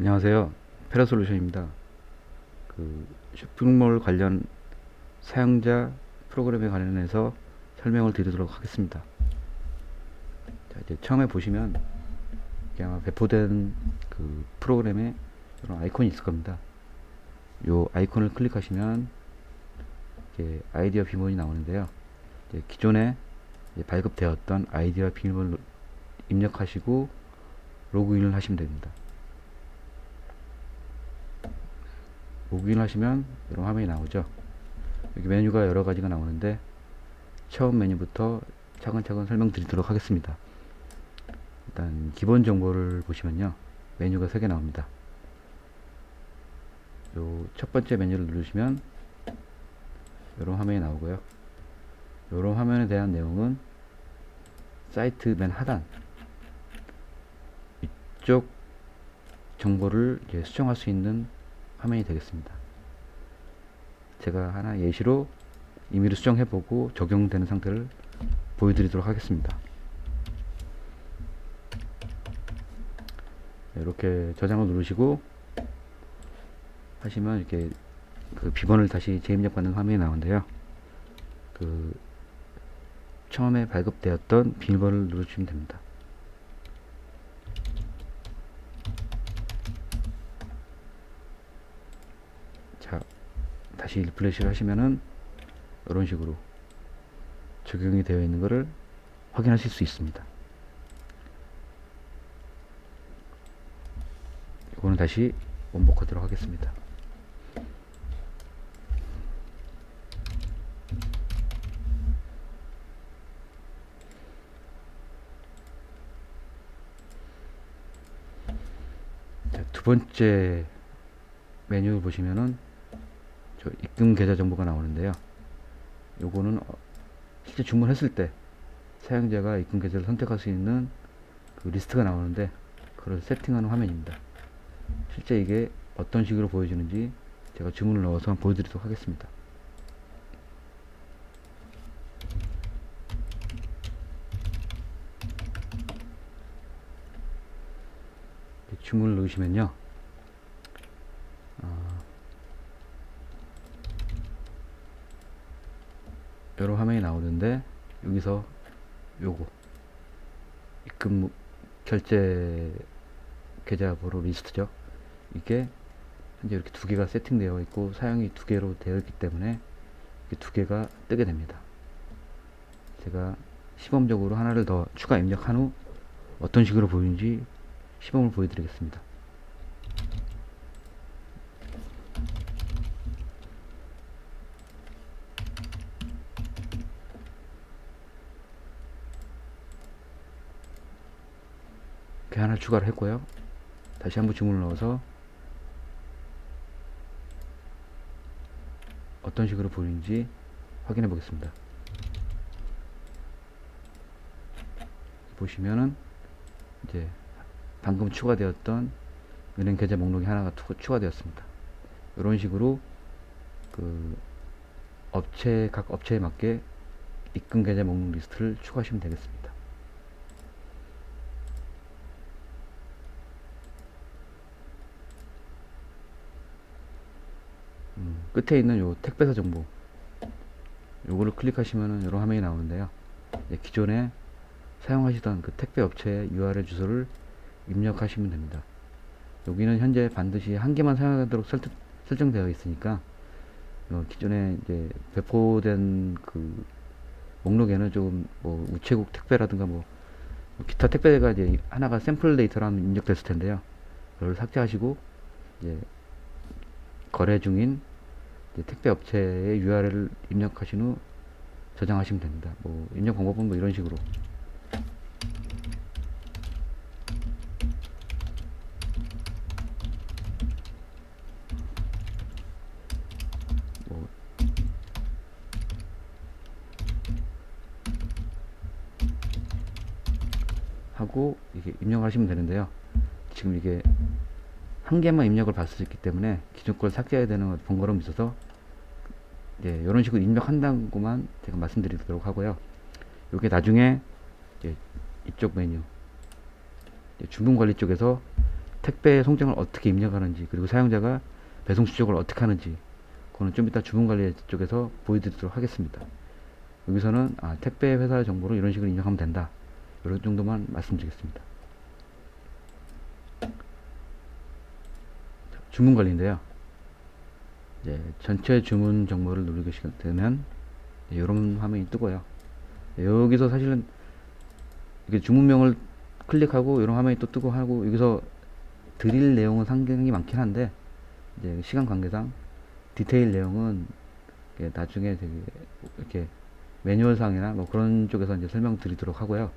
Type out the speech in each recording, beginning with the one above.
안녕하세요. 페라솔루션입니다. 쇼핑몰 관련 사용자 프로그램에 관련해서 설명을 드리도록 하겠습니다. 자, 이제 처음에 보시면 아마 배포된 프로그램에 이런 아이콘이 있을 겁니다. 이 아이콘을 클릭하시면 이제 아이디와 비밀번호가 나오는데요. 이제 기존에 이제 발급되었던 아이디와 비밀번호를 입력하시고 로그인을 하시면 됩니다. 로그인 하시면 이런 화면이 나오죠. 여기 메뉴가 여러 가지가 나오는데 처음 메뉴부터 차근차근 설명드리도록 하겠습니다. 일단 기본 정보를 보시면요, 메뉴가 3개 나옵니다. 요 첫 번째 메뉴를 누르시면 이런 화면이 나오고요. 이런 화면에 대한 내용은 사이트 맨 하단 이쪽 정보를 이제 수정할 수 있는 화면이 되겠습니다. 제가 하나 예시로 임의로 수정해보고 적용되는 상태를 보여드리도록 하겠습니다. 이렇게 저장을 누르시고 하시면 이렇게 비번을 다시 재입력받는 화면이 나오는데요. 처음에 발급되었던 비밀번호를 누르시면 됩니다. 자, 다시 리플레시를 하시면은 이런 식으로 적용이 되어 있는 것을 확인하실 수 있습니다. 이거는 다시 원복하도록 하겠습니다. 자, 두 번째 메뉴를 보시면은 저 입금 계좌 정보가 나오는데요. 요거는 실제 주문했을 때 사용자가 입금 계좌를 선택할 수 있는 리스트가 나오는데 그걸 세팅하는 화면입니다. 실제 이게 어떤 식으로 보여지는지 제가 주문을 넣어서 보여드리도록 하겠습니다. 주문을 넣으시면요, 여러 화면이 나오는데 여기서 요거 입금 결제 계좌번호 리스트죠. 이게 현재 이렇게 두 개가 세팅되어 있고 사용이 두 개로 되어 있기 때문에 두 개가 뜨게 됩니다. 제가 시범적으로 하나를 더 추가 입력한 후 어떤 식으로 보이는지 시범을 보여드리겠습니다. 이렇게 하나 추가를 했고요. 다시 한번 주문을 넣어서 어떤 식으로 보이는지 확인해 보겠습니다. 보시면은 이제 방금 추가되었던 은행 계좌 목록이 하나가 추가되었습니다. 이런 식으로 각 업체에 맞게 입금 계좌 목록 리스트를 추가하시면 되겠습니다. 끝에 있는 요 택배사 정보, 요거를 클릭하시면은 이런 화면이 나오는데요. 기존에 사용하시던 택배 업체의 URL 주소를 입력하시면 됩니다. 여기는 현재 반드시 한 개만 사용하도록 설정되어 있으니까 기존에 이제 배포된 목록에는 좀 우체국 택배라든가 기타 택배가 이제 하나가 샘플 데이터로 입력됐을 텐데요. 그걸 삭제하시고 이제 거래 중인 이제 택배 업체의 URL을 입력하신 후 저장하시면 됩니다. 입력 방법은 이런 식으로 하고 이게 입력하시면 되는데요. 지금 이게 한 개만 입력을 받을 수 있기 때문에 기존 걸 삭제해야 되는 번거로움이 있어서 이런 식으로 입력한다고만 제가 말씀드리도록 하고요. 이게 나중에 이쪽 메뉴 주문 관리 쪽에서 택배 송장을 어떻게 입력하는지, 그리고 사용자가 배송 추적을 어떻게 하는지, 그거는 좀 이따 주문관리 쪽에서 보여드리도록 하겠습니다. 여기서는 택배 회사 정보를 이런 식으로 입력하면 된다, 이런 정도만 말씀드리겠습니다. 주문 관리인데요. 이제 전체 주문 정보를 누르게 되면 이런 화면이 뜨고요. 여기서 사실은 이렇게 주문명을 클릭하고 이런 화면이 또 뜨고 하고, 여기서 드릴 내용은 상당히 많긴 한데 이제 시간 관계상 디테일 내용은 나중에 되게 이렇게 매뉴얼상이나 뭐 그런 쪽에서 이제 설명드리도록 하고요.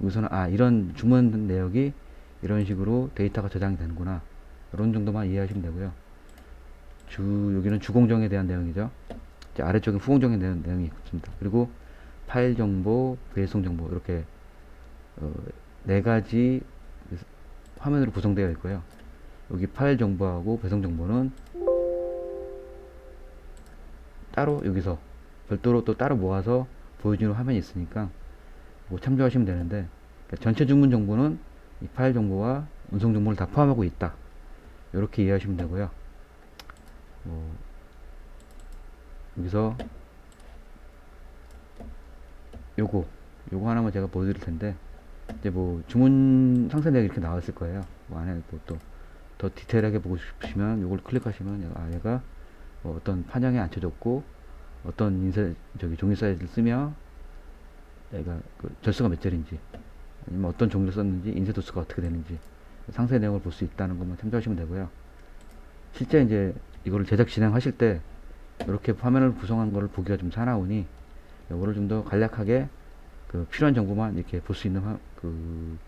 여기서는 이런 주문 내역이 이런 식으로 데이터가 저장이 되는구나, 이런 정도만 이해하시면 되고요. 여기는 주공정에 대한 내용이죠. 이제 아래쪽에 후공정에 대한 내용이 있습니다. 그리고 파일 정보, 배송 정보, 이렇게 네 가지 화면으로 구성되어 있고요. 여기 파일 정보하고 배송 정보는 따로 여기서 별도로 또 따로 모아서 보여주는 화면이 있으니까 뭐 참조하시면 되는데, 그러니까 전체 주문 정보는 이 파일 정보와 운송 정보를 다 포함하고 있다, 이렇게 이해하시면 되고요. 여기서 요거 하나만 제가 보여드릴 텐데, 이제 뭐 주문 상세 내역이 이렇게 나왔을 거예요. 뭐 안에 뭐 또 더 디테일하게 보고 싶으시면 요걸 클릭하시면 얘가 어떤 판형에 앉혀졌고, 어떤 종이 사이즈를 쓰며 얘가 그 절수가 몇 절인지, 아니면 어떤 종류를 썼는지, 인쇄 도수가 어떻게 되는지 상세 내용을 볼 수 있다는 것만 참조하시면 되고요. 실제 이제 이거를 제작 진행하실 때 이렇게 화면을 구성한 거를 보기가 좀 사나우니, 이거를 좀 더 간략하게 그 필요한 정보만 이렇게 볼 수 있는 그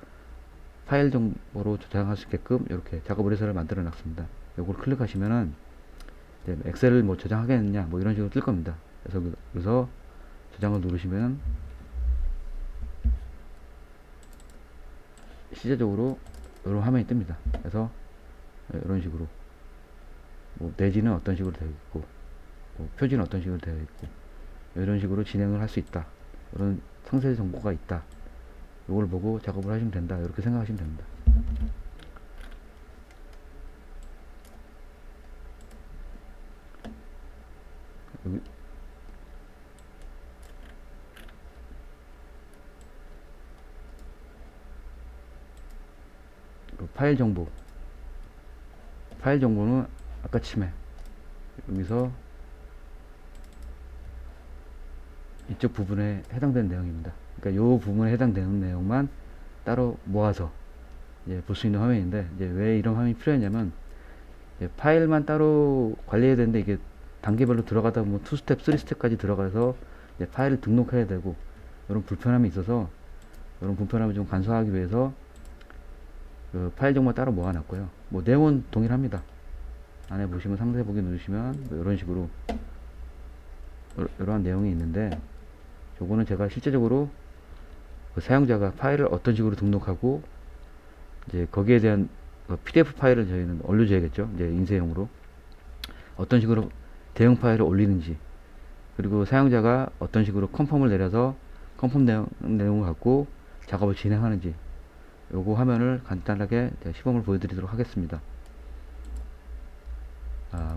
파일 정보로 저장할 수 있게끔 이렇게 작업 의뢰서를 만들어 놨습니다. 이걸 클릭하시면은 이제 엑셀을 뭐 저장하겠느냐 뭐 이런 식으로 뜰 겁니다. 그래서 여기서 저장을 누르시면 시제적으로 이런 화면이 뜹니다. 그래서 이런 식으로 뭐 내지는 어떤 식으로 되어 있고, 뭐 표지는 어떤 식으로 되어 있고, 이런 식으로 진행을 할 수 있다, 이런 상세 정보가 있다, 이걸 보고 작업을 하시면 된다, 이렇게 생각하시면 됩니다. 여기 파일 정보는 아까 치매 여기서 이쪽 부분에 해당되는 내용입니다. 그러니까 요 부분에 해당되는 내용만 따로 모아서 볼 수 있는 화면인데, 이제 왜 이런 화면이 필요했냐면, 파일만 따로 관리해야 되는데 이게 단계별로 들어가다 보면 2스텝, 3스텝까지 들어가서 파일을 등록해야 되고, 이런 불편함이 있어서 이런 불편함을 좀 간소화하기 위해서 그 파일 정보 따로 모아놨고요. 뭐 내용은 동일합니다. 안에 보시면 상세 보기 누르시면 뭐 이런 식으로 이러한 내용이 있는데, 요거는 제가 실제적으로 그 사용자가 파일을 어떤 식으로 등록하고 이제 거기에 대한 PDF 파일을 저희는 올려줘야겠죠. 이제 인쇄용으로 어떤 식으로 대응 파일을 올리는지, 그리고 사용자가 어떤 식으로 컨펌을 내려서 컨펌 내용을 갖고 작업을 진행하는지, 요거 화면을 간단하게 시범을 보여드리도록 하겠습니다.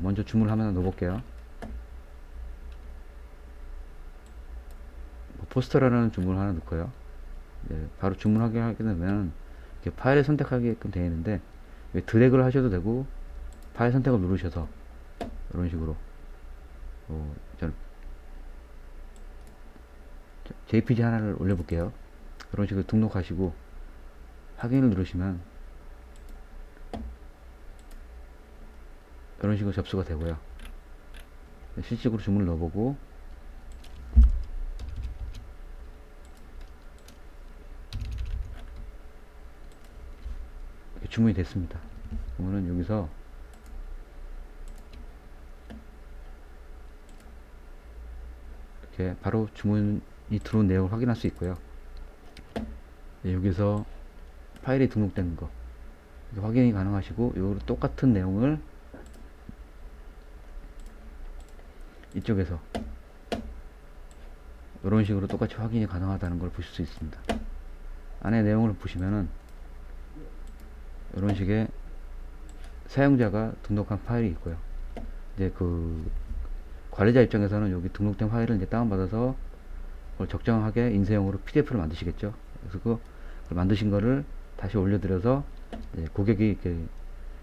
먼저 주문을 하나 넣어볼게요. 포스터라는 주문을 하나 넣고요. 바로 주문하게 하게 되면 이렇게 파일을 선택하게끔 되어 있는데, 드래그를 하셔도 되고 파일 선택을 누르셔서 이런 식으로 JPG 하나를 올려볼게요. 이런 식으로 등록하시고 확인을 누르시면 이런 식으로 접수가 되고요. 실질적으로 주문을 넣어보고 주문이 됐습니다. 그러면 여기서 이렇게 바로 주문이 들어온 내용을 확인할 수 있고요. 여기서 파일이 등록된 거 확인이 가능하시고, 요 똑같은 내용을 이쪽에서 이런 식으로 똑같이 확인이 가능하다는 걸 보실 수 있습니다. 안에 내용을 보시면은 이런 식의 사용자가 등록한 파일이 있고요. 이제 관리자 입장에서는 여기 등록된 파일을 이제 다운받아서 그걸 적정하게 인쇄용으로 PDF를 만드시겠죠. 그래서 그걸 만드신 거를 다시 올려드려서 고객이 이렇게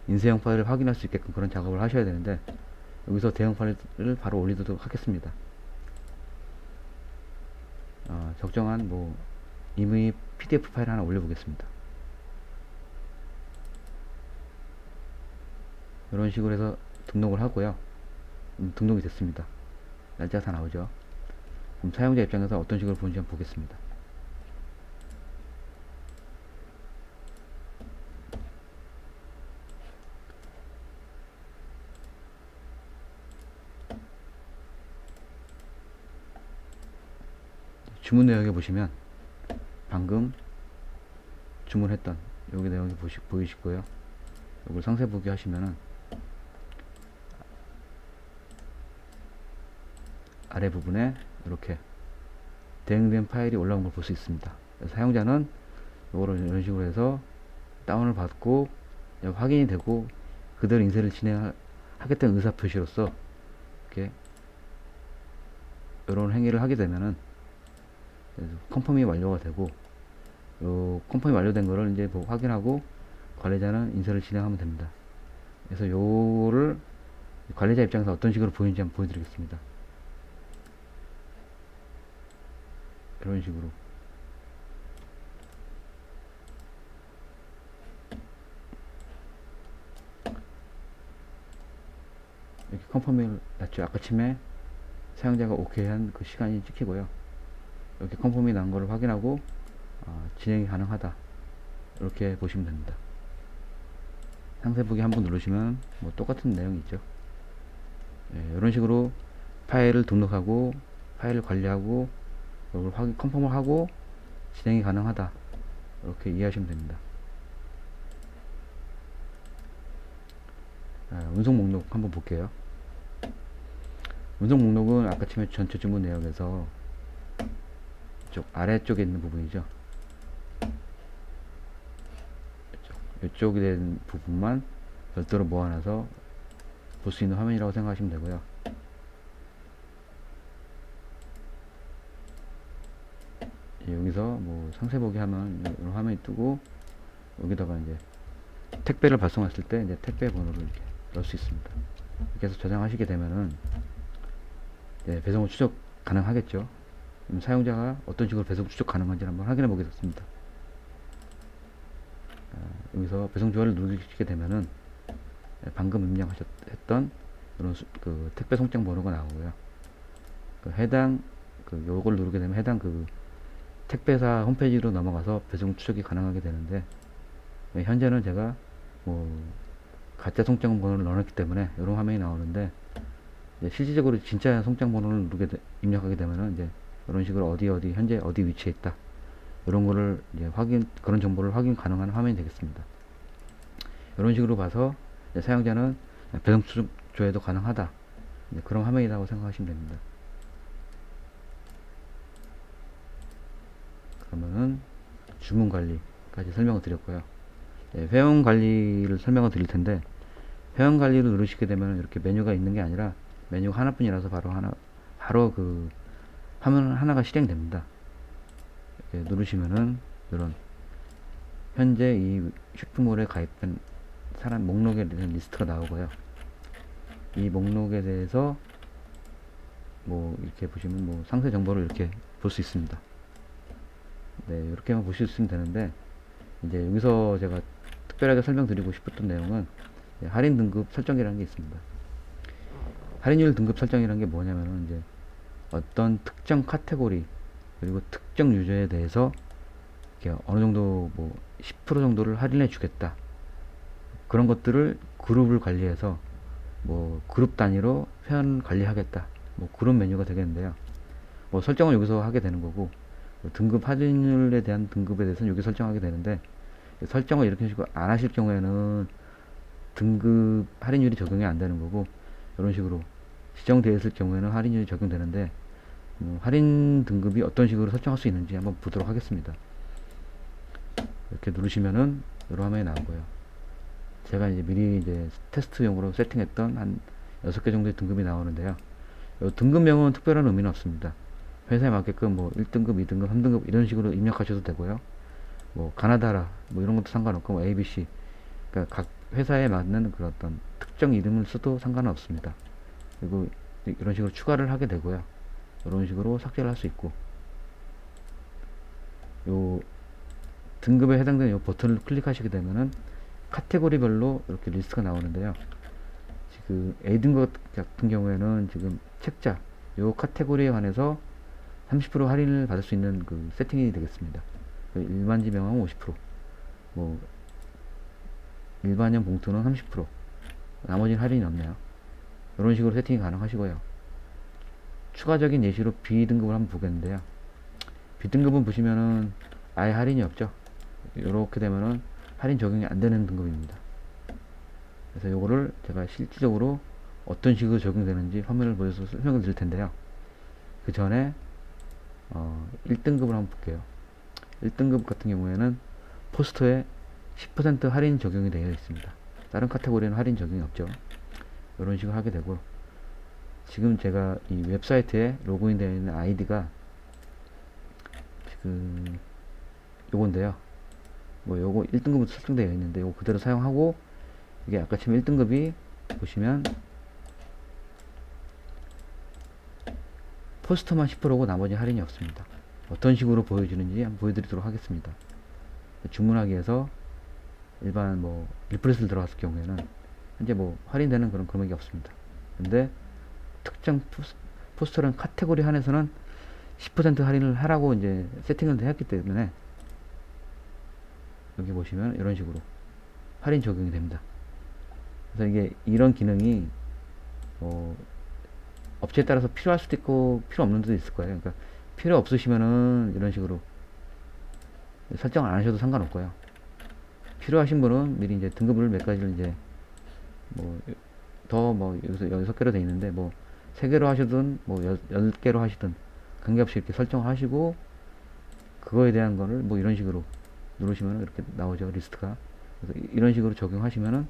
인쇄용 파일을 확인할 수 있게끔 그런 작업을 하셔야 되는데, 여기서 대형 파일을 바로 올리도록 하겠습니다. 적정한 이미 PDF 파일 하나 올려보겠습니다. 이런 식으로 해서 등록을 하고요. 등록이 됐습니다. 날짜가 다 나오죠. 그럼 사용자 입장에서 어떤 식으로 보는지 한번 보겠습니다. 주문 내역에 보시면 방금 주문했던 여기 내용이 보이시고요. 이걸 상세 보기 하시면은 아래 부분에 이렇게 대응된 파일이 올라온 걸 볼 수 있습니다. 사용자는 이거를 이런 식으로 해서 다운을 받고 확인이 되고 그대로 인쇄를 진행하겠다는 의사 표시로서 이렇게 이런 행위를 하게 되면은 컨펌이 완료가 되고, 요 컨펌이 완료된 거를 이제 확인하고 관리자는 인쇄를 진행하면 됩니다. 그래서 요거를 관리자 입장에서 어떤 식으로 보이는지 한번 보여드리겠습니다. 이런 식으로 이렇게 컨펌을 났죠. 아까 침에 사용자가 오케이 한 그 시간이 찍히고요. 이렇게 컨펌이 난 거를 확인하고 진행이 가능하다, 이렇게 보시면 됩니다. 상세 보기 한번 누르시면 똑같은 내용이 있죠. 이런 식으로 파일을 등록하고 파일을 관리하고 이걸 컨펌을 하고 진행이 가능하다, 이렇게 이해하시면 됩니다. 운송 목록 한번 볼게요. 운송 목록은 아까 침에 전체 주문 내역에서 이쪽 아래쪽에 있는 부분이죠. 이쪽에 된 부분만 별도로 모아놔서 볼 수 있는 화면이라고 생각하시면 되고요. 여기서 상세 보기 하면 이런 화면이 뜨고, 여기다가 이제 택배를 발송했을 때 이제 택배 번호를 이렇게 넣을 수 있습니다. 이렇게 해서 저장하시게 되면은 배송을 추적 가능하겠죠. 그럼 사용자가 어떤 식으로 배송 추적 가능한지 한번 확인해 보겠습니다. 여기서 배송 조회를 누르시게 되면은 방금 입력했던 이런 택배 송장 번호가 나오고요. 해당 요걸 누르게 되면 해당 택배사 홈페이지로 넘어가서 배송 추적이 가능하게 되는데, 현재는 제가 가짜 송장 번호를 넣어놨기 때문에 이런 화면이 나오는데, 실질적으로 진짜 송장 번호를 입력하게 되면은 이제 이런 식으로 어디 현재 어디 위치에 있다, 이런 거를 이제 그런 정보를 확인 가능한 화면이 되겠습니다. 이런 식으로 봐서 사용자는 배송 추적 조회도 가능하다, 그런 화면이라고 생각하시면 됩니다. 그러면은 주문 관리까지 설명을 드렸고요. 회원 관리를 설명을 드릴 텐데, 회원 관리를 누르시게 되면 이렇게 메뉴가 있는 게 아니라 메뉴가 하나뿐이라서 바로 화면 하나가 실행됩니다. 이렇게 누르시면은 이런 현재 이 쇼핑몰에 가입된 사람 목록에 대한 리스트가 나오고요. 이 목록에 대해서 이렇게 보시면 상세 정보를 이렇게 볼 수 있습니다. 이렇게만 보실 수 있으면 되는데, 이제 여기서 제가 특별하게 설명드리고 싶었던 내용은 할인 등급 설정이라는 게 있습니다. 할인율 등급 설정이라는 게 뭐냐면은 이제 어떤 특정 카테고리 그리고 특정 유저에 대해서 이렇게 어느 정도 10% 정도를 할인해 주겠다, 그런 것들을 그룹을 관리해서 그룹 단위로 회원 관리하겠다, 그런 메뉴가 되겠는데요. 설정은 여기서 하게 되는 거고, 등급 할인율에 대한 등급에 대해서는 여기 설정하게 되는데, 설정을 이렇게 식으로 안 하실 경우에는 등급 할인율이 적용이 안 되는 거고, 이런 식으로 지정되어 있을 경우에는 할인율이 적용되는데, 할인 등급이 어떤 식으로 설정할 수 있는지 한번 보도록 하겠습니다. 이렇게 누르시면은 이런 화면이 나오고요. 제가 이제 미리 이제 테스트용으로 세팅했던 한 6개 정도의 등급이 나오는데요. 요 등급명은 특별한 의미는 없습니다. 회사에 맞게끔 뭐 1등급, 2등급, 3등급 이런 식으로 입력하셔도 되고요. 뭐 가나다라 뭐 이런 것도 상관없고 뭐 ABC, 그러니까 각 회사에 맞는 그런 어떤 특정 이름을 써도 상관은 없습니다. 그리고 이런 식으로 추가를 하게 되고요. 이런 식으로 삭제를 할 수 있고, 요 등급에 해당되는 요 버튼을 클릭하시게 되면은 카테고리별로 이렇게 리스트가 나오는데요. 지금 A등급 같은 경우에는 지금 책자 요 카테고리에 관해서 30% 할인을 받을 수 있는 그 세팅이 되겠습니다. 일반지 명함은 50%, 뭐 일반형 봉투는 30%, 나머지는 할인이 없네요. 이런 식으로 세팅이 가능하시고요. 추가적인 예시로 B등급을 한번 보겠는데요. B등급은 보시면은 아예 할인이 없죠. 이렇게 되면은 할인 적용이 안 되는 등급입니다. 그래서 요거를 제가 실질적으로 어떤 식으로 적용되는지 화면을 보여서 설명을 드릴 텐데요. 그 전에 1등급을 한번 볼게요. 1등급 같은 경우에는 포스터에 10% 할인 적용이 되어 있습니다. 다른 카테고리는 할인 적용이 없죠. 이런 식으로 하게 되고, 지금 제가 이 웹사이트에 로그인 되어 있는 아이디가 지금 요건데요. 뭐 요거 1등급으로 설정되어 있는데 요거 그대로 사용하고, 이게 아까 지금 1등급이 보시면 포스터만 10%고 나머지 할인이 없습니다. 어떤 식으로 보여지는지 한번 보여드리도록 하겠습니다. 주문하기 위해서 일반 뭐 리플렛을 들어갔을 경우에는 현재 뭐 할인되는 그런 금액이 없습니다. 근데 특정 포스터라는 카테고리 한에서는 10% 할인을 하라고 이제 세팅을 했기 때문에 여기 보시면 이런 식으로 할인 적용이 됩니다. 그래서 이게 이런 기능이 업체에 따라서 필요할 수도 있고 필요 없는 데도 있을 거예요. 그러니까 필요 없으시면은 이런 식으로 설정 안 하셔도 상관없고요. 필요하신 분은 미리 이제 등급을 몇 가지를 이제 뭐 더 뭐 여기서 6개로 되어 있는데 뭐 3개로 하시든 뭐 10개로 하시든 관계없이 이렇게 설정하시고, 그거에 대한 거를 뭐 이런 식으로 누르시면 이렇게 나오죠, 리스트가. 그래서 이런 식으로 적용하시면은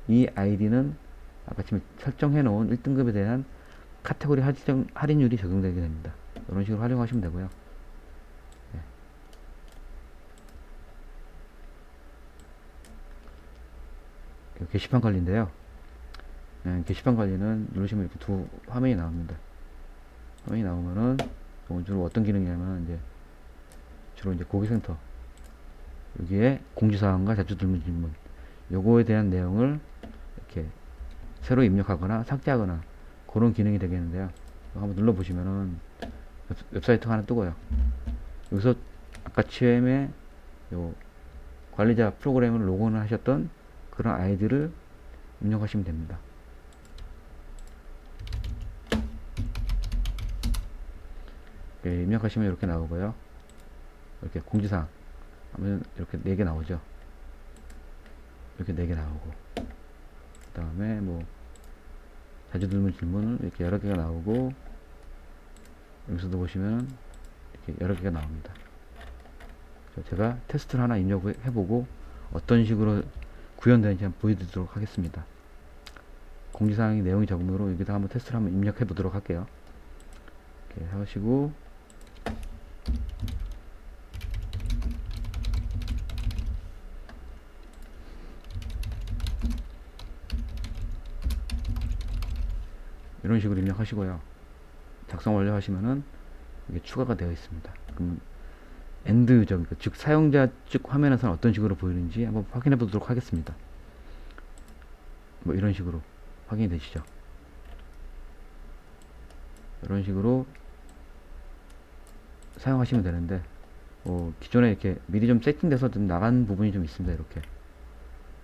이 아이디는 아까 지금 설정해 놓은 1등급에 대한 카테고리 할인율이 적용되게 됩니다. 이런 식으로 활용하시면 되고요. 네. 게시판 관리인데요. 네, 게시판 관리는 누르시면 이렇게 두 화면이 나옵니다. 화면이 나오면은 주로 어떤 기능이냐면 주로 이제 고객센터, 여기에 공지사항과 자주 들문 질문, 요거에 대한 내용을 이렇게 새로 입력하거나 삭제하거나 그런 기능이 되겠는데요. 한번 눌러보시면은 웹사이트가 하나 뜨고요. 여기서 아까 처음에 요 관리자 프로그램을 로그인을 하셨던 그런 아이디를 입력하시면 됩니다. 입력하시면 이렇게 나오고요. 이렇게 공지사항 하면 이렇게 4개 나오죠. 이렇게 4개 나오고, 그 다음에 뭐 자주 들문 질문은 이렇게 여러 개가 나오고, 여기서도 보시면 이렇게 여러 개가 나옵니다. 제가 테스트를 하나 입력해보고 어떤 식으로 구현되는지 한번 보여드리도록 하겠습니다. 공지사항이 내용이 적으므로 여기다 한번 테스트를 한번 입력해보도록 할게요. 이렇게 하시고, 이런 식으로 입력하시고요. 작성 완료하시면은 이게 추가가 되어 있습니다. 그럼 엔드 유저, 그러니까 즉 사용자 측 화면에서는 어떤 식으로 보이는지 한번 확인해 보도록 하겠습니다. 뭐 이런 식으로 확인이 되시죠. 이런 식으로 사용하시면 되는데, 기존에 이렇게 미리 좀 세팅돼서 좀 나간 부분이 좀 있습니다. 이렇게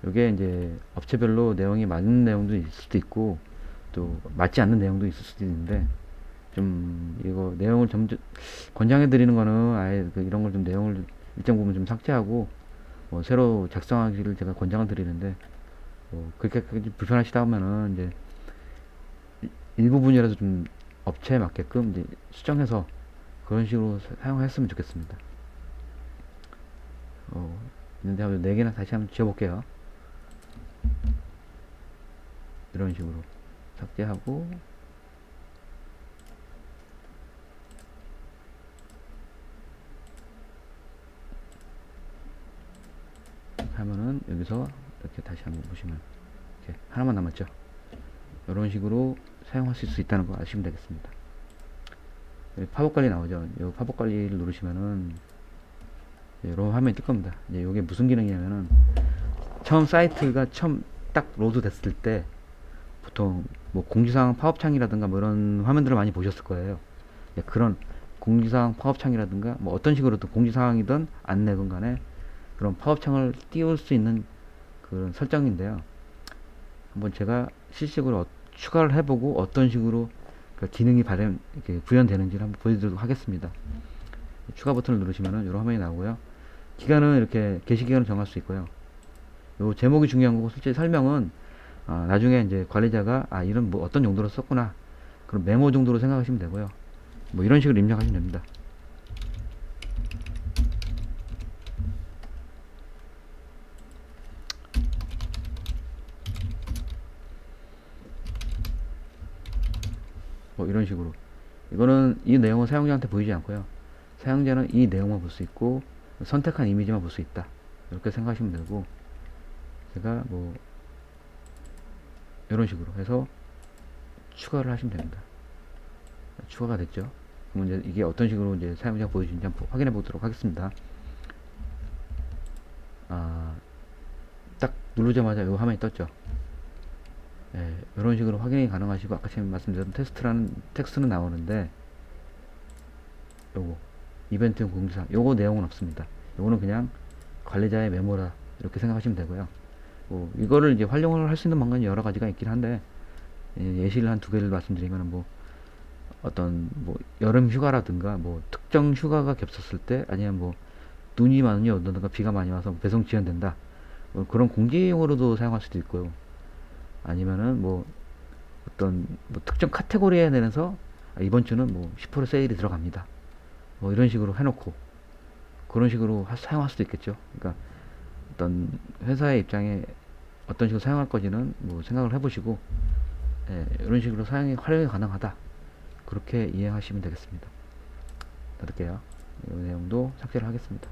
이게 이제 업체별로 내용이 맞는 내용도 있을 수도 있고 또 맞지 않는 내용도 있을 수도 있는데, 좀 이거 내용을 좀 권장해 드리는 거는 아예 이런 걸 좀 내용을 일정 부분 좀 삭제하고 새로 작성하기를 제가 권장을 드리는데, 그렇게 불편하시다 하면은 이제 일부분이라도 좀 업체에 맞게끔 이제 수정해서 그런 식으로 사용했으면 좋겠습니다. 있는데 한번 4개나 다시 한번 지워볼게요. 이런 식으로 삭제하고, 하면은 여기서 이렇게 다시 한번 보시면 이렇게 하나만 남았죠. 이런 식으로 사용하실 수 있다는 거 아시면 되겠습니다. 팝업 관리 나오죠. 이 팝업 관리를 누르시면은 이런 화면이 뜰 겁니다. 이제 이게 무슨 기능이냐면은, 처음 사이트가 처음 딱 로드 됐을 때 보통 뭐 공지사항 팝업 창이라든가 뭐 이런 화면들을 많이 보셨을 거예요. 그런 공지사항 팝업 창이라든가 뭐 어떤 식으로든 공지사항이든 안내든 간에 그런 팝업 창을 띄울 수 있는 그런 설정인데요. 한번 제가 실시적으로 추가를 해보고 어떤 식으로 그 기능이 이렇게 구현되는지를 한번 보여드리도록 하겠습니다. 추가 버튼을 누르시면은 이런 화면이 나오고요. 기간은 이렇게 게시 기간을 정할 수 있고요. 요 제목이 중요한 거고, 실제 설명은 나중에 이제 관리자가 이런 뭐 어떤 용도로 썼구나, 그런 메모 정도로 생각하시면 되고요. 뭐 이런 식으로 입력하시면 됩니다. 뭐 이런 식으로. 이거는 이 내용은 사용자한테 보이지 않고요. 사용자는 이 내용만 볼 수 있고 선택한 이미지만 볼 수 있다, 이렇게 생각하시면 되고, 제가 뭐 이런 식으로 해서 추가를 하시면 됩니다. 추가가 됐죠. 그럼 이제 이게 어떤 식으로 이제 사용자가 보여주는지 한번 확인해 보도록 하겠습니다. 딱 누르자마자 이 화면이 떴죠. 이런 식으로 확인이 가능하시고, 아까 제가 말씀드렸던 테스트라는 텍스트는 나오는데, 요거 이벤트 공지사 요거 내용은 없습니다. 요거는 그냥 관리자의 메모라, 이렇게 생각하시면 되고요. 이거를 이제 활용을 할 수 있는 방법이 여러 가지가 있긴 한데, 예시를 한 두 개를 말씀드리면, 뭐 어떤 뭐 여름 휴가라든가 뭐 특정 휴가가 겹쳤을 때, 아니면 뭐 눈이 많이 온다든가 비가 많이 와서 배송 지연된다, 뭐 그런 공지용으로도 사용할 수도 있고요. 아니면은 뭐 어떤 뭐 특정 카테고리에 대해서 이번 주는 뭐 10% 세일이 들어갑니다, 뭐 이런 식으로 해놓고 그런 식으로 사용할 수도 있겠죠. 그러니까 어떤 회사의 입장에 어떤 식으로 사용할 건지는 뭐 생각을 해보시고, 이런 식으로 활용이 가능하다, 그렇게 이해하시면 되겠습니다. 닫을게요. 이 내용도 삭제를 하겠습니다.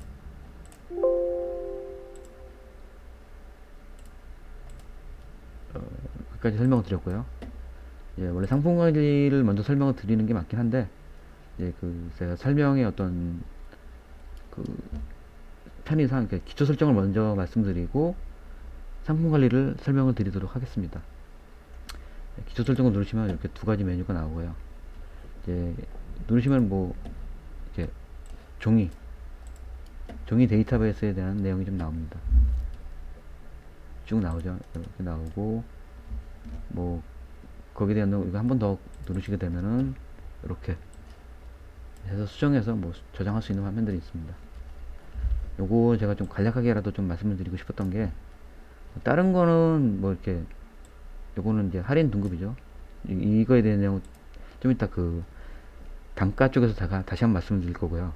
끝까지 설명을 드렸고요. 원래 상품 관리를 먼저 설명을 드리는 게 맞긴 한데, 제가 설명의 어떤 그 편의상 기초 설정을 먼저 말씀드리고 상품 관리를 설명을 드리도록 하겠습니다. 기초 설정을 누르시면 이렇게 두 가지 메뉴가 나오고요. 이제 누르시면 뭐 이렇게 종이 데이터베이스에 대한 내용이 좀 나옵니다. 쭉 나오죠. 이렇게 나오고, 뭐 거기에 대한 내용, 이거 한 번 더 누르시게 되면은 이렇게 해서 수정해서 뭐 저장할 수 있는 화면들이 있습니다. 요거 제가 좀 간략하게라도 좀 말씀을 드리고 싶었던 게, 다른 거는 뭐 이렇게, 요거는 이제 할인 등급이죠. 이거에 대한 내용 좀 이따 그 단가 쪽에서 다시 한번 말씀을 드릴 거고요.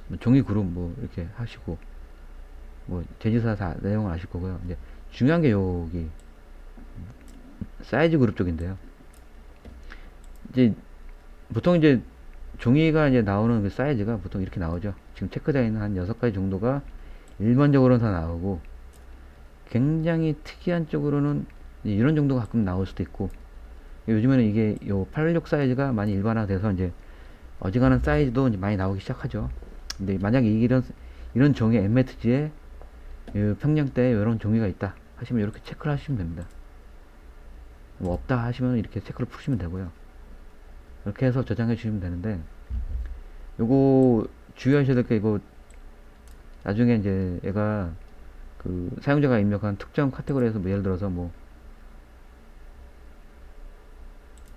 뭐 종이 그룹 뭐 이렇게 하시고, 뭐 제지사 다 내용을 아실 거고요. 이제 중요한 게 여기 사이즈 그룹 쪽인데요. 이제 보통 이제 종이가 이제 나오는 그 사이즈가 보통 이렇게 나오죠. 지금 체크되어 있는 한 6가지 정도가 일반적으로는 다 나오고, 굉장히 특이한 쪽으로는 이런 정도가 가끔 나올 수도 있고, 요즘에는 이게 요 86 사이즈가 많이 일반화돼서 이제 어지간한 사이즈도 이제 많이 나오기 시작하죠. 근데 만약에 이런 종이 엠매트지에 평량대에 이런 종이가 있다 하시면 이렇게 체크를 하시면 됩니다. 뭐 없다 하시면 이렇게 체크를 푸시면 되고요. 이렇게 해서 저장해 주시면 되는데, 요거 주의하셔야 될 게, 이거 나중에 이제 얘가 그 사용자가 입력한 특정 카테고리에서 뭐 예를 들어서 뭐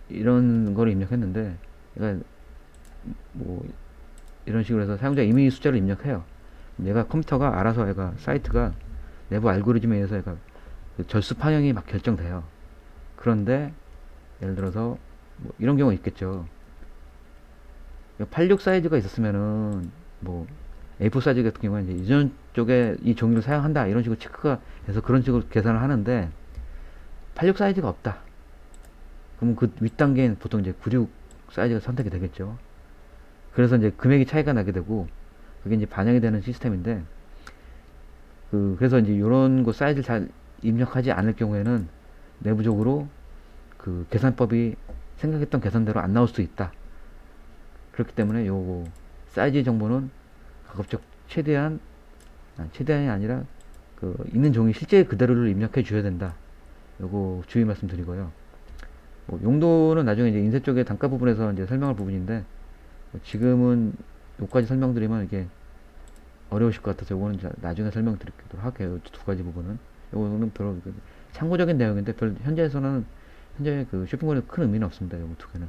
이런 거를 입력했는데, 얘가 뭐 이런 식으로 해서 사용자 이메일 숫자를 입력해요. 얘가 컴퓨터가 알아서, 얘가 사이트가 내부 알고리즘에 의해서 얘가 그 절수 판형이 막 결정돼요. 그런데 예를 들어서 뭐 이런 경우 있겠죠. 86 사이즈가 있었으면은 뭐 A4 사이즈 같은 경우는 이제 이전 쪽에 이 종이를 사용한다, 이런 식으로 체크가 해서 그런 식으로 계산을 하는데, 86 사이즈가 없다. 그럼 그 윗단계는 보통 이제 96 사이즈가 선택이 되겠죠. 그래서 이제 금액이 차이가 나게 되고 그게 이제 반영이 되는 시스템인데 그래서 이제 요런 거 사이즈를 잘 입력하지 않을 경우에는 내부적으로 그 계산법이 생각했던 계산대로 안 나올 수 있다. 그렇기 때문에 요거 사이즈 정보는 가급적 최대한이 아니라 그 있는 종이 실제 그대로를 입력해 주셔야 된다. 요거 주의 말씀드리고요. 뭐 용도는 나중에 이제 인쇄 쪽에 단가 부분에서 이제 설명할 부분인데 지금은 요까지 설명드리면 이게 어려우실 것 같아서 요거는 나중에 설명드리도록 할게요. 두 가지 부분은 요거는 별로 참고적인 내용인데 별 현재 그 쇼핑몰에 큰 의미는 없습니다. 요거 두 개는.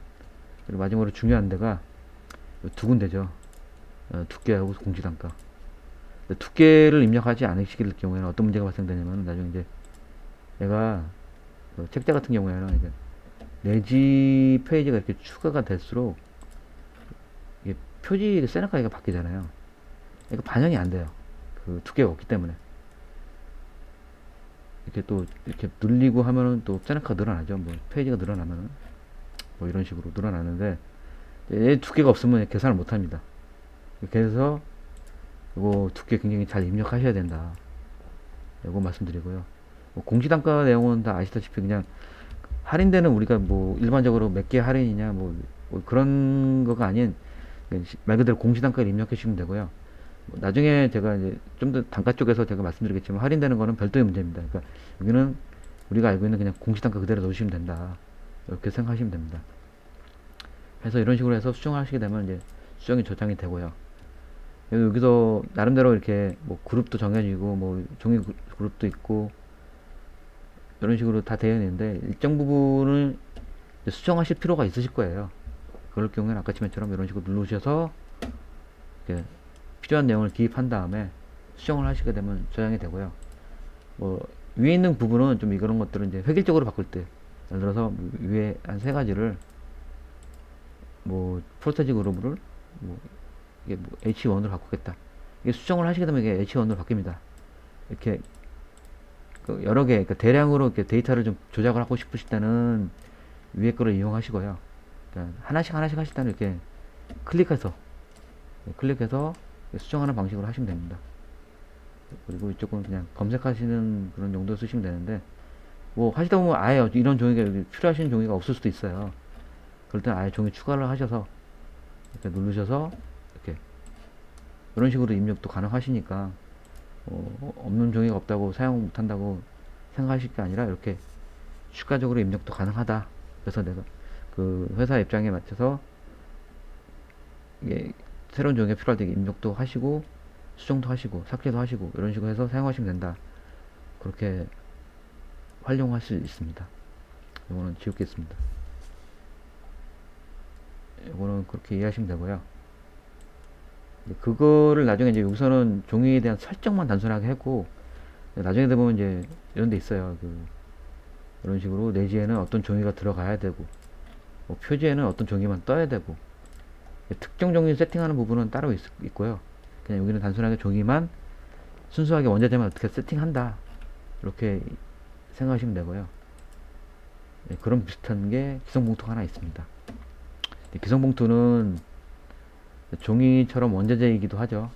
그리고 마지막으로 중요한 데가 두 군데죠. 두께하고 공시단가. 두께를 입력하지 않으실 경우에는 어떤 문제가 발생되냐면 나중에 이제 얘가 그 책자 같은 경우에는 이제 내지 페이지가 이렇게 추가가 될수록 이게 표지 세나까지가 바뀌잖아요. 그러니까 반영이 안 돼요. 그 두께가 없기 때문에. 이렇게 또 이렇게 눌리고 하면은 또 세나카가 늘어나죠. 뭐 페이지가 늘어나면은 뭐 이런 식으로 늘어나는데 얘 두께가 없으면 계산을 못 합니다. 그래서 이거 두께 굉장히 잘 입력하셔야 된다. 이거 말씀드리고요. 뭐 공시단가 내용은 다 아시다시피 그냥 할인되는 우리가 뭐 일반적으로 몇 개 할인이냐 뭐 그런 거가 아닌 말 그대로 공시단가를 입력해 주시면 되고요. 뭐 나중에 제가 이제 좀 더 단가 쪽에서 제가 말씀드리겠지만 할인되는 거는 별도의 문제입니다. 그러니까 여기는 우리가 알고 있는 그냥 공시단가 그대로 넣으시면 된다. 이렇게 생각하시면 됩니다. 그래서 이런 식으로 해서 수정을 하시게 되면 이제 수정이 저장이 되고요. 여기서 나름대로 이렇게 뭐 그룹도 정해지고 뭐 종이 그룹도 있고 이런 식으로 다 되어 있는데 일정 부분을 수정하실 필요가 있으실 거예요. 그럴 경우에는 아까 지면처럼 이런 식으로 누르셔서 이렇게 필요한 내용을 기입한 다음에 수정을 하시게 되면 저장이 되고요. 뭐 위에 있는 부분은 좀 이런 것들은 이제 획일적으로 바꿀 때 예를 들어서 위에 한 세 가지를 뭐 프로테지 그룹을 뭐 이게 뭐 H1으로 바꾸겠다. 이게 수정을 하시게 되면 이게 H1으로 바뀝니다. 이렇게 그 여러 개, 그러니까 대량으로 이렇게 데이터를 좀 조작을 하고 싶으실 때는 위에 거를 이용하시고요. 그러니까 하나씩 하실 때는 이렇게 클릭해서 수정하는 방식으로 하시면 됩니다. 그리고 이쪽은 그냥 검색하시는 그런 용도로 쓰시면 되는데 뭐 하시다 보면 아예 이런 종이가 필요하신 종이가 없을 수도 있어요. 그럴 때는 아예 종이 추가를 하셔서 이렇게 누르셔서 이렇게 이런 식으로 입력도 가능하시니까 없는 종이가 없다고 사용 못한다고 생각하실 게 아니라 이렇게 추가적으로 입력도 가능하다. 그래서 내가 그 회사 입장에 맞춰서 이게 새로운 종이가 필요할 때 입력도 하시고 수정도 하시고 삭제도 하시고 이런 식으로 해서 사용하시면 된다. 그렇게 활용할 수 있습니다. 이거는 지우겠습니다. 이거는 그렇게 이해하시면 되고요. 그거를 나중에 이제 여기서는 종이에 대한 설정만 단순하게 했고 나중에 되면 이제 이런 데 있어요. 이런 식으로 내지에는 어떤 종이가 들어가야 되고 뭐 표지에는 어떤 종이만 떠야 되고 특정 종이 세팅하는 부분은 따로 있고요. 그냥 여기는 단순하게 종이만 순수하게 원자재만 어떻게 세팅한다 이렇게 생각하시면 되고요. 네, 그런 비슷한 게 기성봉투가 하나 있습니다. 기성봉투는 종이처럼 원자재이기도 하죠.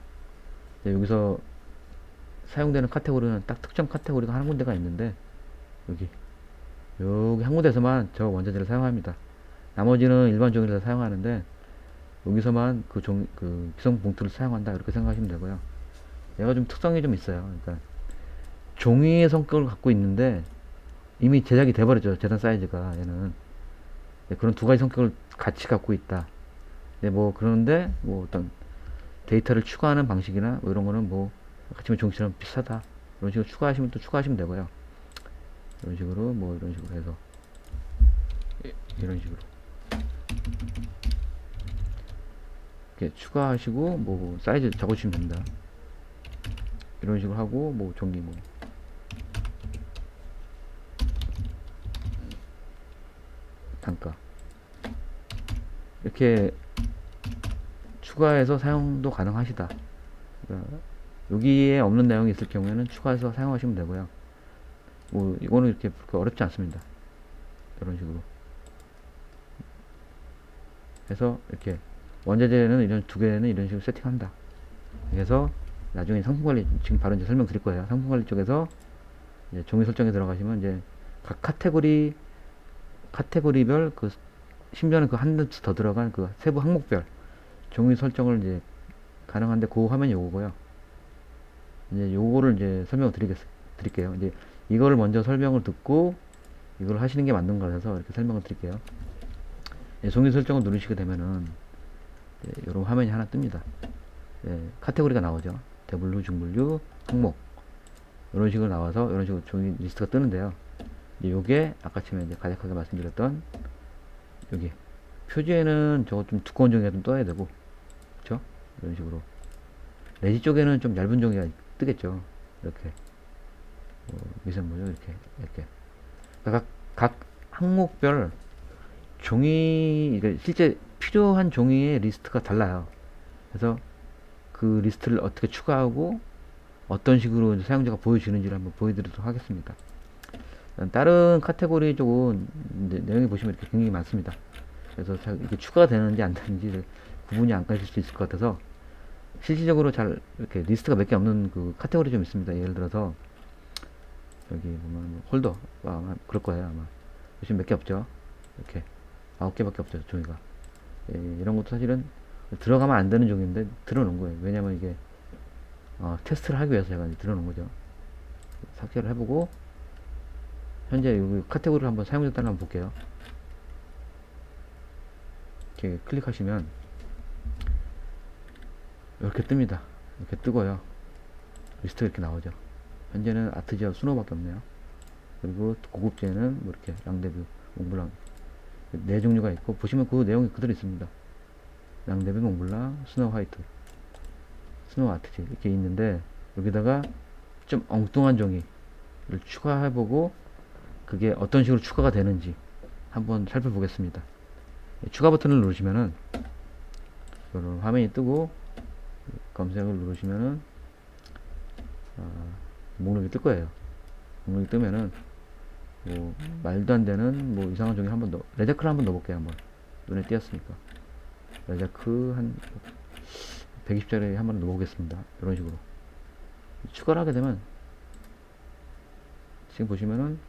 여기서 사용되는 카테고리는 딱 특정 카테고리가 한 군데가 있는데 여기 한 군데에서만 저 원자재를 사용합니다. 나머지는 일반 종이를 다 사용하는데 여기서만 그 기성봉투를 사용한다 이렇게 생각하시면 되고요. 얘가 좀 특성이 좀 있어요. 그러니까 종이의 성격을 갖고 있는데 이미 제작이 돼버렸죠. 재단 사이즈가 얘는 그런 두 가지 성격을 같이 갖고 있다. 네, 뭐 그런데 뭐 어떤 데이터를 추가하는 방식이나 뭐 이런 거는 뭐 같이 종이처럼 비슷하다. 이런 식으로 추가하시면 되고요. 이런 식으로 뭐 이런 식으로 해서 이런 식으로 이렇게 추가하시고 뭐 사이즈 적어주시면 됩니다. 이런 식으로 하고 뭐 종이 뭐 단가 이렇게 추가해서 사용도 가능하시다. 그러니까 여기에 없는 내용이 있을 경우에는 추가해서 사용하시면 되고요. 뭐 이거는 이렇게 그렇게 어렵지 않습니다. 이런 식으로 해서 이렇게 원자재는 이런 두 개는 이런 식으로 세팅한다. 그래서 나중에 상품관리 지금 바로 이제 설명드릴 거예요. 상품관리 쪽에서 이제 종이 설정에 들어가시면 이제 각 카테고리별 그 심지어는 그 한 더 들어간 그 세부 항목별 종이 설정을 이제 가능한데 그 화면이 요거고요. 이제 요거를 이제 설명을 드릴게요. 이제 이거를 먼저 설명을 듣고 이걸 하시는 게 맞는 거라서 이렇게 설명을 드릴게요. 예, 종이 설정을 누르시게 되면은 이런 화면이 하나 뜹니다. 예, 카테고리가 나오죠. 대분류, 중분류, 항목 이런 식으로 나와서 이런 식으로 종이 리스트가 뜨는데요. 요게 아까 처음에 이제 간략하게 말씀드렸던 여기 표지에는 저거 좀 두꺼운 종이가 좀 떠야 되고, 그쵸? 이런 식으로 레지 쪽에는 좀 얇은 종이가 뜨겠죠. 이렇게 미세모죠. 이렇게 각 항목별 종이 실제 필요한 종이의 리스트가 달라요. 그래서 그 리스트를 어떻게 추가하고 어떤 식으로 사용자가 보여지는지를 한번 보여드리도록 하겠습니다. 다른 카테고리 쪽은 내용이 보시면 이렇게 굉장히 많습니다. 그래서 이게 추가가 되는지 안 되는지 구분이 안 가실 수 있을 것 같아서 실질적으로 잘 이렇게 리스트가 몇 개 없는 그 카테고리 좀 있습니다. 예를 들어서 여기 보면 뭐 홀더 아마 그럴 거예요. 아마 보시면 몇 개 없죠. 이렇게 9개밖에 없죠. 종이가. 예, 이런 것도 사실은 들어가면 안 되는 종인데 들어놓은 거예요. 왜냐면 이게 테스트를 하기 위해서 제가 들어놓은 거죠. 삭제를 해보고 현재 여기 카테고리를 한번 사용됐다는 한번 볼게요. 이렇게 클릭하시면 이렇게 뜹니다. 이렇게 뜨고요. 리스트가 이렇게 나오죠. 현재는 아트지와 수노밖에 없네요. 그리고 고급재는 뭐 이렇게 랑데뷰, 몽블랑 네 종류가 있고 보시면 그 내용이 그대로 있습니다. 랑데뷰, 몽블랑, 스노우 화이트, 스노우 아트지 이렇게 있는데 여기다가 좀 엉뚱한 종이를 추가해보고 그게 어떤 식으로 추가가 되는지 한번 살펴보겠습니다. 추가 버튼을 누르시면은 이런 화면이 뜨고 검색을 누르시면은 목록이 뜰 거예요. 목록이 뜨면은 뭐 말도 안 되는 뭐 이상한 종이 한번 레자크를 한번 넣어볼게요. 한번 눈에 띄었으니까 레자크 한 120짜리 한번 넣어보겠습니다. 이런 식으로 추가를 하게 되면 지금 보시면은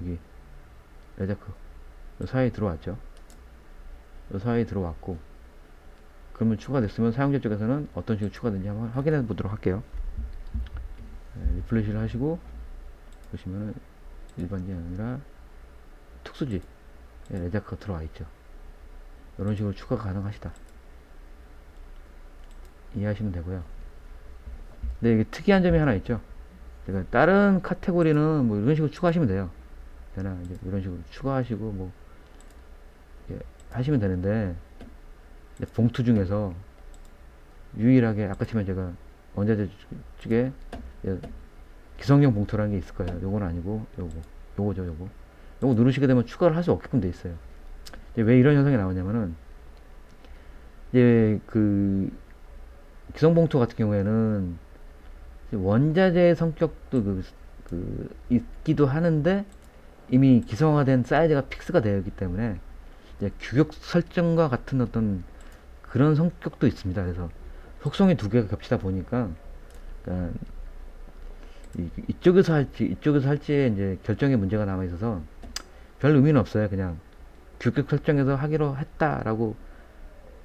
여기 레자크 이 사이에 들어왔죠. 이 사이에 들어왔고 그러면 추가됐으면 사용자 쪽에서는 어떤 식으로 추가된지 한번 확인해 보도록 할게요. 리플래시를 하시고 보시면은 일반지 아니라 특수지 레자크가 들어와 있죠. 이런 식으로 추가가 가능하시다. 이해하시면 되고요. 근데 이게 특이한 점이 하나 있죠. 제가 다른 카테고리는 뭐 이런 식으로 추가하시면 돼요. 되나 이제 이런 식으로 추가하시고 뭐 하시면 되는데 봉투 중에서 유일하게 아까 치면 제가 원자재 쪽에 기성용 봉투라는 게 있을 거예요. 요건 아니고 요거죠. 요거 누르시게 되면 추가를 할 수 없게끔 돼 있어요. 왜 이런 현상이 나오냐면은 이제 그 기성 봉투 같은 경우에는 원자재의 성격도 있기도 하는데 이미 기성화된 사이즈가 픽스가 되어 있기 때문에 이제 규격 설정과 같은 어떤 그런 성격도 있습니다. 그래서 속성이 두 개가 겹치다 보니까 그러니까 이쪽에서 할지에 이제 결정에 문제가 남아 있어서 별 의미는 없어요. 그냥 규격 설정에서 하기로 했다라고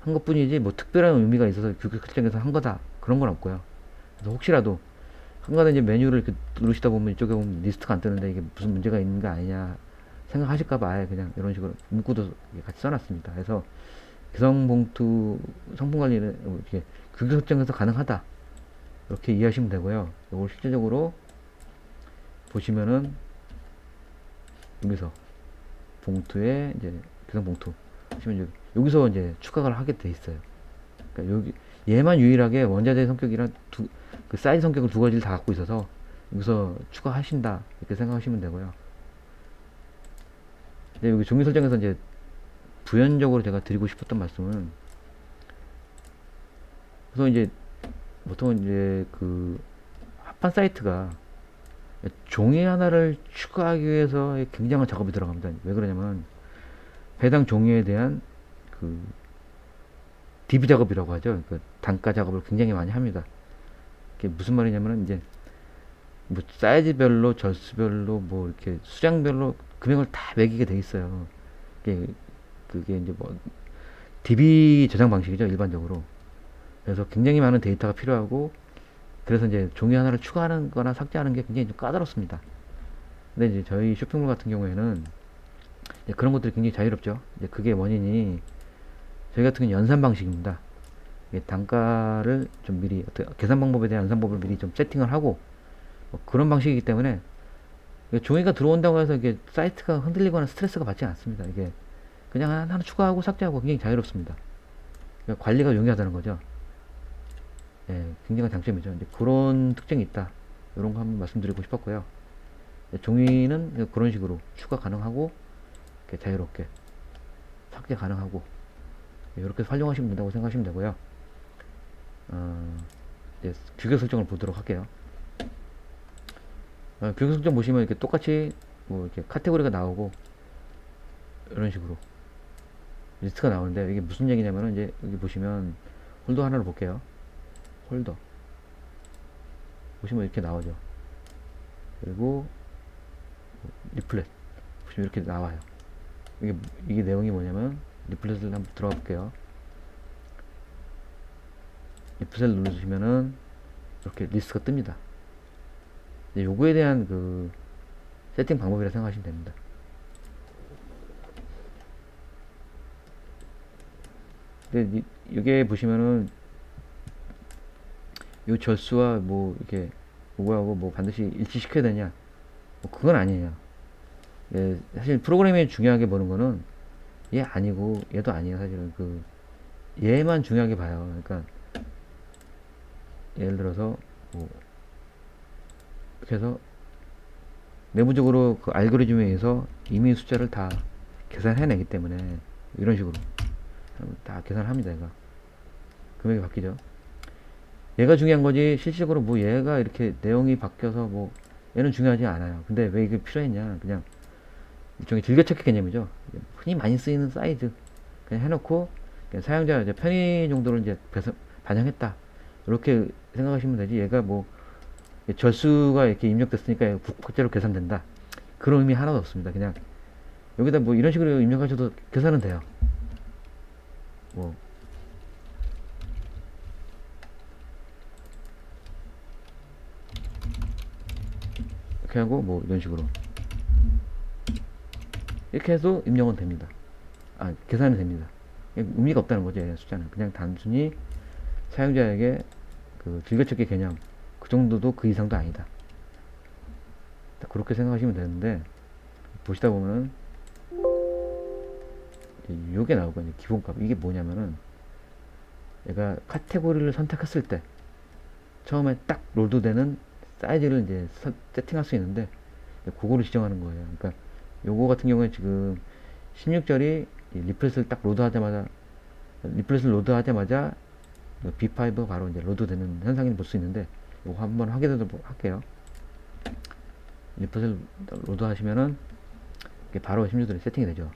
한 것뿐이지 뭐 특별한 의미가 있어서 규격 설정에서 한 거다 그런 건 없고요. 그래서 혹시라도 한가닥 이제 메뉴를 이렇게 누르시다 보면 이쪽에 보면 리스트가 안 뜨는데 이게 무슨 문제가 있는 거 아니냐 생각하실까봐 아예 그냥 이런 식으로 문구도 같이 써놨습니다. 그래서 기성봉투 성분관리는 이렇게 규격 설정에서 가능하다 이렇게 이해하시면 되고요. 이걸 실제적으로 보시면은 여기서 봉투에 이제 기성봉투 하시면 여기서 이제 추가를 하게 돼 있어요. 그러니까 여기 얘만 유일하게 원자재 성격이랑 그 사이즈 성격을 두 가지를 다 갖고 있어서 여기서 추가하신다 이렇게 생각하시면 되고요. 근데 여기 종이 설정에서 이제 부연적으로 제가 드리고 싶었던 말씀은 그래서 이제 보통 이제 그 합판 사이트가 종이 하나를 추가하기 위해서 굉장한 작업이 들어갑니다. 왜 그러냐면 해당 종이에 대한 그 DB 작업이라고 하죠. 그 단가 작업을 굉장히 많이 합니다. 그게 무슨 말이냐면은 이제 뭐 사이즈별로, 절수별로, 뭐 이렇게 수량별로 금액을 다 매기게 돼 있어요. 그게 이제 뭐 DB 저장 방식이죠, 일반적으로. 그래서 굉장히 많은 데이터가 필요하고, 그래서 이제 종이 하나를 추가하는 거나 삭제하는 게 굉장히 좀 까다롭습니다. 근데 이제 저희 쇼핑몰 같은 경우에는 이제 그런 것들이 굉장히 자유롭죠. 이제 그게 원인이 저희 같은 경우는 연산 방식입니다. 단가를 좀 미리 계산 방법에 대한 연산 법을 미리 좀 세팅을 하고 뭐 그런 방식이기 때문에 종이가 들어온다고 해서 이게 사이트가 흔들리거나 스트레스가 받지 않습니다. 이게 그냥 하나 추가하고 삭제하고 굉장히 자유롭습니다. 그러니까 관리가 용이하다는 거죠. 예, 굉장한 장점이죠. 이제 그런 특징이 있다. 이런 거 한번 말씀드리고 싶었고요. 종이는 그런 식으로 추가 가능하고 자유롭게 삭제 가능하고 이렇게 활용하시면 된다고 생각하시면 되고요. 이제 규격 설정을 보도록 할게요. 규격 설정 보시면 이렇게 똑같이 뭐 이렇게 카테고리가 나오고 이런 식으로 리스트가 나오는데 이게 무슨 얘기냐면은 이제 여기 보시면 홀더 하나를 볼게요. 홀더 보시면 이렇게 나오죠. 그리고 리플렛 보시면 이렇게 나와요. 이게 내용이 뭐냐면 리플렛을 한번 들어가 볼게요. 리플렛을 누르시면은 이렇게 리스트가 뜹니다. 요거에 대한 그 세팅 방법이라 생각하시면 됩니다. 근데 이게 보시면은 요 절수와 뭐 이렇게 요거하고 뭐 반드시 일치시켜야 되냐? 뭐 그건 아니에요. 예, 사실 프로그램이 중요하게 보는 거는 얘 아니고 얘도 아니에요. 사실은 그 얘만 중요하게 봐요. 그러니까 예를 들어서 뭐 이렇게 해서 내부적으로 그 알고리즘에 의해서 이미 숫자를 다 계산해내기 때문에 이런 식으로 다 계산합니다. 얘가 금액이 바뀌죠. 얘가 중요한 거지 실질적으로 뭐 얘가 이렇게 내용이 바뀌어서 뭐 얘는 중요하지 않아요. 근데 왜 이게 필요했냐? 그냥 일종의 즐겨찾기 개념이죠. 흔히 많이 쓰이는 사이즈 그냥 해놓고 그냥 사용자 이제 편의 정도를 이제 반영했다 이렇게 생각하시면 되지. 얘가 뭐 절수가 이렇게 입력됐으니까 국제로 계산된다 그런 의미 하나도 없습니다. 그냥 여기다 뭐 이런 식으로 입력하셔도 계산은 돼요. 뭐 이렇게 하고 뭐 이런 식으로 이렇게 해서 입력은 됩니다. 계산이 됩니다. 의미가 없다는 거죠. 숫자는 그냥 단순히 사용자에게 그 즐겨찾기 개념 그 정도도 그 이상도 아니다. 그렇게 생각하시면 되는데 보시다 보면은 요게 나오거든요. 기본값. 이게 뭐냐면은 얘가 카테고리를 선택했을 때 처음에 딱 롤드되는 사이즈를 이제 세팅할 수 있는데 그거를 지정하는 거예요. 그러니까 요거 같은 경우에 지금 16절이 리플렛을 딱 로드하자마자 B5가 바로 이제 로드되는 현상을 볼 수 있는데 이거 한번 확인하도록 할게요. 리플렛을 로드하시면은 바로 16절이 세팅이 되죠.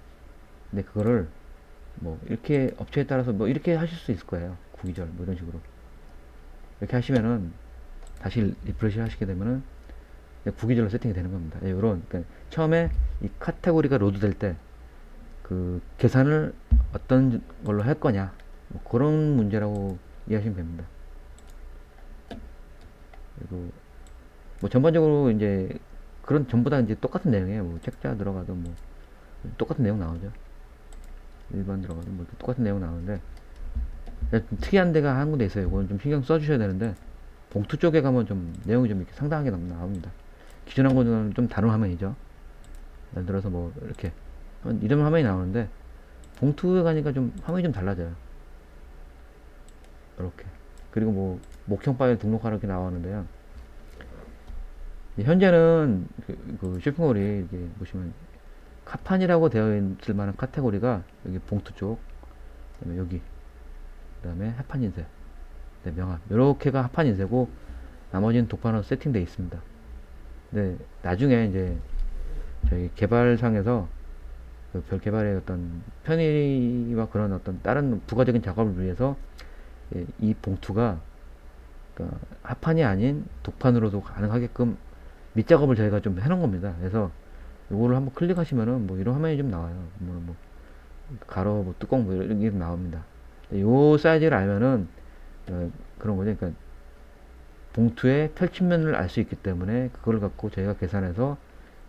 근데 그거를 뭐 이렇게 업체에 따라서 뭐 이렇게 하실 수 있을 거예요. 구기절 뭐 이런 식으로 이렇게 하시면은 다시 리프레시 하시게 되면은 구기절로 세팅이 되는 겁니다. 이런 그러니까 처음에 이 카테고리가 로드될 때 그 계산을 어떤 걸로 할 거냐 뭐 그런 문제라고 이해하시면 됩니다. 그리고 뭐 전반적으로 이제 그런 전부 다 이제 똑같은 내용이에요. 뭐 책자 들어가도 뭐 똑같은 내용 나오죠. 일반 들어가도 뭐 똑같은 내용 나오는데 특이한 데가 한 군데 있어요. 이건 좀 신경 써주셔야 되는데 봉투 쪽에 가면 좀 내용이 좀 이렇게 상당하게 나옵니다. 기존 한거는 좀 다른 화면이죠. 예를 들어서 뭐 이렇게 이런 화면이 나오는데 봉투에 가니까 좀 화면이 좀 달라져요. 이렇게 그리고 뭐 목형 파일 등록하라 이렇게 나오는데요. 현재는 그 쇼핑몰이 이렇게 보시면 카판이라고 되어 있을 만한 카테고리가 여기 봉투 쪽, 그다음에 여기, 그다음에 합판 인쇄, 네, 명함 이렇게가 합판 인쇄고 나머지는 독판으로 세팅되어 있습니다. 네, 나중에 이제 저희 개발상에서 그별 개발의 어떤 편의와 그런 어떤 다른 부가적인 작업을 위해서 이 봉투가 그러니까 합판이 아닌 독판으로도 가능하게끔 밑작업을 저희가 좀 해놓은 겁니다. 그래서 요거를 한번 클릭하시면은 뭐 이런 화면이 좀 나와요. 뭐 가로 뭐 뚜껑 뭐 이런 게 나옵니다. 요 사이즈를 알면은 그런 거죠. 그러니까 봉투의 펼침면을 알 수 있기 때문에 그걸 갖고 저희가 계산해서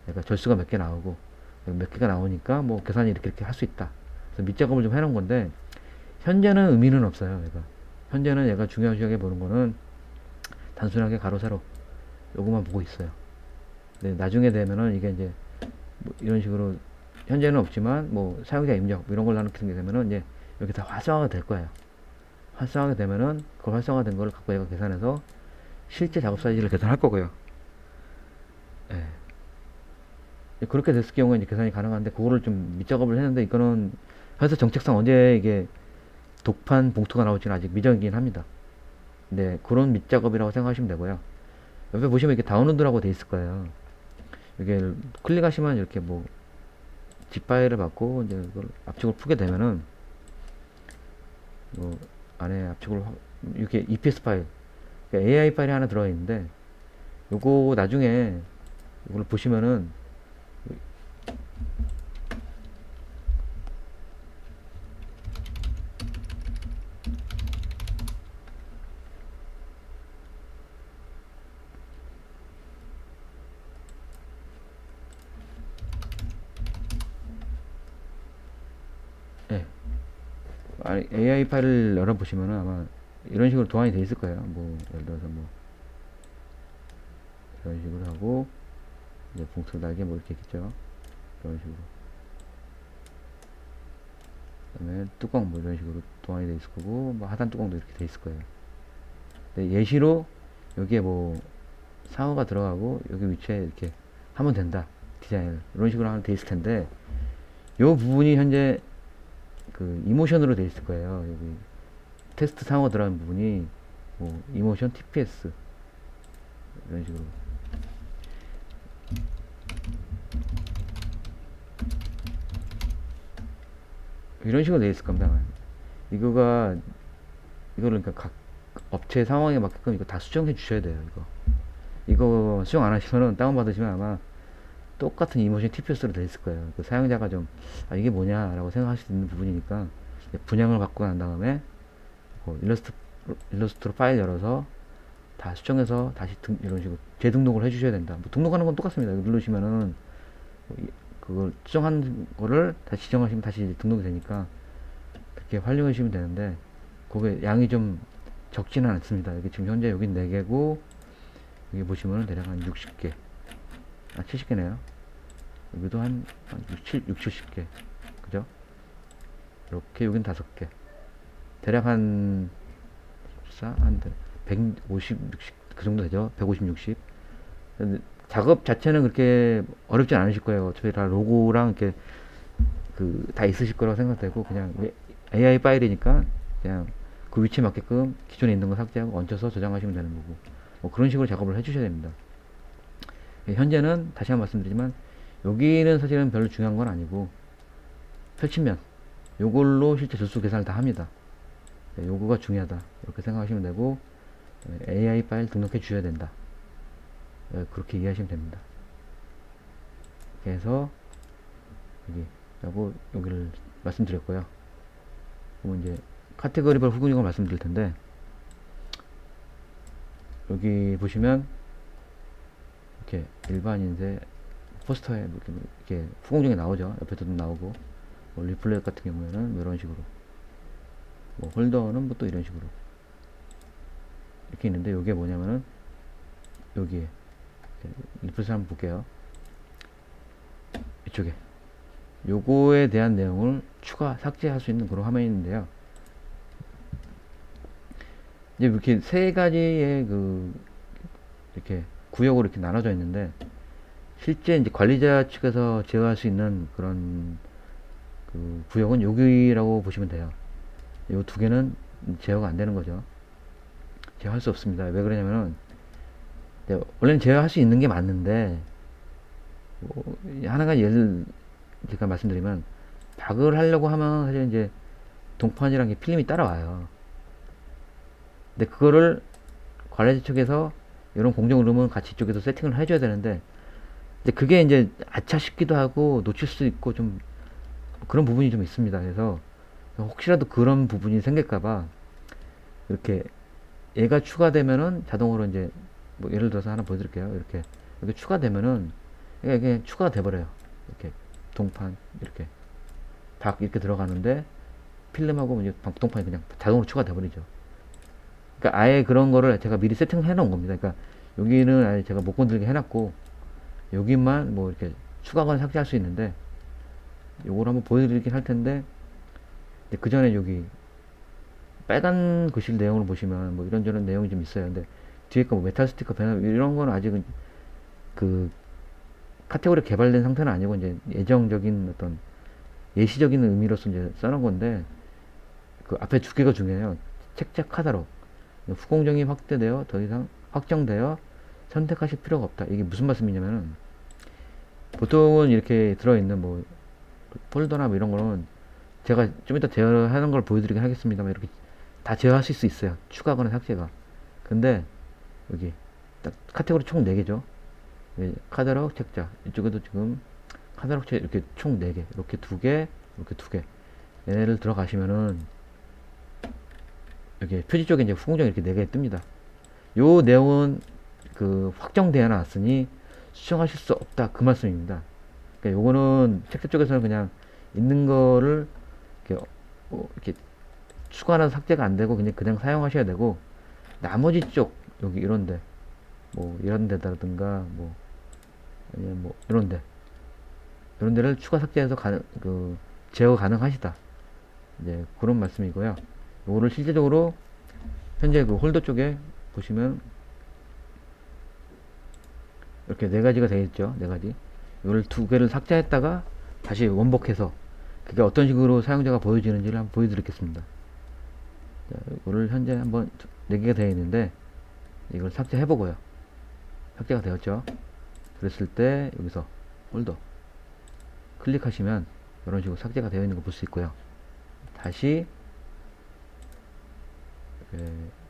약간 절수가 몇 개 나오고 몇 개가 나오니까 뭐 계산이 이렇게 할 수 있다. 그래서 밑작업을 좀 해놓은 건데 현재는 의미는 없어요. 얘가 현재는 얘가 중요하게 보는 거는 단순하게 가로 세로 요것만 보고 있어요. 근데 나중에 되면은 이게 이제 뭐 이런 식으로 현재는 없지만 뭐 사용자 입력 이런 걸 나누게 되면은 이제 이렇게 다 활성화가 될 거예요. 활성화가 되면은 그 활성화된 걸 갖고 얘가 계산해서 실제 작업 사이즈를 계산할 거고요. 예. 그렇게 됐을 경우에 이제 계산이 가능한데 그거를 좀 밑작업을 했는데 이거는 회사 정책상 언제 이게 독판 봉투가 나올지는 아직 미정이긴 합니다. 네, 그런 밑작업이라고 생각하시면 되고요. 옆에 보시면 이렇게 다운로드라고 돼 있을 거예요. 이게 클릭하시면 이렇게 뭐 zip 파일을 받고 이제 이걸 압축을 풀게 되면은 뭐 안에 압축을 이렇게 EPS 파일, 그러니까 AI 파일이 하나 들어 있는데 요거 나중에 이걸 보시면은 예, AI 파일을 열어 보시면은 아마 이런 식으로 도안이 돼 있을 거예요. 뭐 예를 들어서 뭐 이런 식으로 하고 이제 봉투 날개 뭐 이렇게 있겠죠. 이런 식으로. 그다음에 뚜껑 뭐 이런 식으로 도안이 돼 있을 거고 뭐 하단 뚜껑도 이렇게 돼 있을 거예요. 근데 예시로 여기에 뭐 상어가 들어가고 여기 위치에 이렇게 하면 된다. 디자인을 이런 식으로 하면 돼 있을 텐데 요 부분이 현재 그 이모션으로 돼 있을 거예요. 여기 테스트 상어가 들어간 부분이 뭐 이모션 TPS 이런 식으로 이런 식으로 돼 있을 겁니다. 이거가 이거를 그러니까 각 업체 상황에 맞게끔 이거 다 수정해 주셔야 돼요. 이거 수정 안 하시면은 다운 받으시면 아마 똑같은 이모션 TPS로 돼 있을 거예요. 그 사용자가 좀 아, 이게 뭐냐라고 생각하실 수 있는 부분이니까 분양을 받고 난 다음에 뭐 일러스트로 파일 열어서 다 수정해서 다시 이런 식으로 재등록을 해주셔야 된다. 뭐 등록하는 건 똑같습니다. 누르시면은 그걸 수정한 거를 다시 지정하시면 다시 등록이 되니까 그렇게 활용해 주시면 되는데 그게 양이 좀 적지는 않습니다. 여기 지금 현재 여기 4개고 여기 보시면은 대략 한 60개 70개네요. 여기도 한 6, 70개 그죠? 이렇게 여긴 5개 대략 한 150, 60 그 정도 되죠. 150, 60 작업 자체는 그렇게 어렵진 않으실 거예요. 어차피 다 로고랑 이렇게 그 다 있으실 거라고 생각되고 그냥 AI 파일이니까 그냥 그 위치에 맞게끔 기존에 있는 거 삭제하고 얹혀서 저장하시면 되는 거고 뭐 그런 식으로 작업을 해주셔야 됩니다. 현재는 다시 한번 말씀드리지만 여기는 사실은 별로 중요한 건 아니고 펼치면 요걸로 실제 조수 계산을 다 합니다. 요거가 중요하다 이렇게 생각하시면 되고 AI 파일 등록해 주셔야 된다. 그렇게 이해하시면 됩니다. 그래서 여기를 말씀드렸고요. 그러면 이제 카테고리별 후근육을 말씀드릴 텐데 여기 보시면 이렇게 일반 인쇄 포스터에 이렇게 후공정에 나오죠. 옆에도 나오고 뭐 리플렛 같은 경우에는 뭐 이런 식으로 뭐 홀더는 뭐 또 이런 식으로 이렇게 있는데 이게 뭐냐면은 여기에 리플렛을 한번 볼게요. 이쪽에 요거에 대한 내용을 추가 삭제할 수 있는 그런 화면인데요. 이제 이렇게 세 가지의 이렇게 구역으로 이렇게 나눠져 있는데 실제 이제 관리자 측에서 제어할 수 있는 그런 그 구역은 여기라고 보시면 돼요. 요 2개는 제어가 안 되는 거죠. 제어할 수 없습니다. 왜 그러냐면은 네, 원래는 제어할 수 있는 게 맞는데 뭐, 하나가 예를 제가 말씀드리면 박을 하려고 하면 사실 이제 동판이랑 필름이 따라와요. 근데 그거를 관리자 측에서 이런 공정 흐름은 같이 이쪽에서 세팅을 해줘야 되는데 이제 그게 이제 아차 싶기도 하고 놓칠 수 있고 좀 그런 부분이 좀 있습니다. 그래서 혹시라도 그런 부분이 생길까봐 이렇게 얘가 추가되면은 자동으로 이제 뭐 예를 들어서 하나 보여드릴게요. 이렇게 추가되면은 이게 추가가 돼버려요. 이렇게 동판 이렇게 박 이렇게 들어가는데 필름하고 이제 동판이 그냥 자동으로 추가돼버리죠. 그러니까 아예 그런 거를 제가 미리 세팅해 놓은 겁니다. 그러니까 여기는 아예 제가 못 건들게 해놨고 여기만 뭐 이렇게 추가건 삭제할 수 있는데 요걸 한번 보여드리긴 할 텐데 그 전에 여기 빨간 글씨 내용을 보시면 뭐 이런저런 내용이 좀 있어요. 근데 뒤에 거 뭐 메탈 스티커 변화 이런 건 아직은 그 카테고리 개발된 상태는 아니고 이제 예정적인 어떤 예시적인 의미로서 이제 써놓은 건데 그 앞에 두 개가 중요해요. 책자 카다로 후공정이 확대되어 더 이상 확정되어 선택하실 필요가 없다. 이게 무슨 말씀이냐면은 보통은 이렇게 들어있는 뭐 폴더나 뭐 이런 거는 제가 좀 이따 제어하는 걸 보여드리긴 하겠습니다만 이렇게 다 제어하실 수 있어요. 추가거나 삭제가. 근데 여기 딱 카테고리 총 4개죠. 카다록 책자 이쪽에도 지금 카다록 책 이렇게 총 4개 이렇게 2개 이렇게 2개 얘네를 들어가시면은 여기 표지 쪽에 이제 후공정 이렇게 4개 뜹니다. 요 내용은 그 확정되어 놨으니 수정하실 수 없다 그 말씀입니다. 그러니까 요거는 책자 쪽에서는 그냥 있는 거를 이렇게, 이렇게 추가나 삭제가 안 되고 그냥 사용하셔야 되고 나머지 쪽 여기 이런데 뭐 이런 데다든가 뭐 아니면 뭐 이런 데를 추가 삭제해서 제어 가능하시다. 이제 그런 말씀이고요. 요거를 실제적으로 현재 그 홀더 쪽에 보시면 이렇게 4가지가 되어 있죠. 4가지. 이걸 2개를 삭제했다가 다시 원복해서 그게 어떤 식으로 사용자가 보여지는지를 한번 보여드리겠습니다. 자, 이거를 현재 한번 4개가 되어 있는데 이걸 삭제해보고요. 삭제가 되었죠. 그랬을 때 여기서 홀더 클릭하시면 이런 식으로 삭제가 되어 있는 거 볼 수 있고요. 다시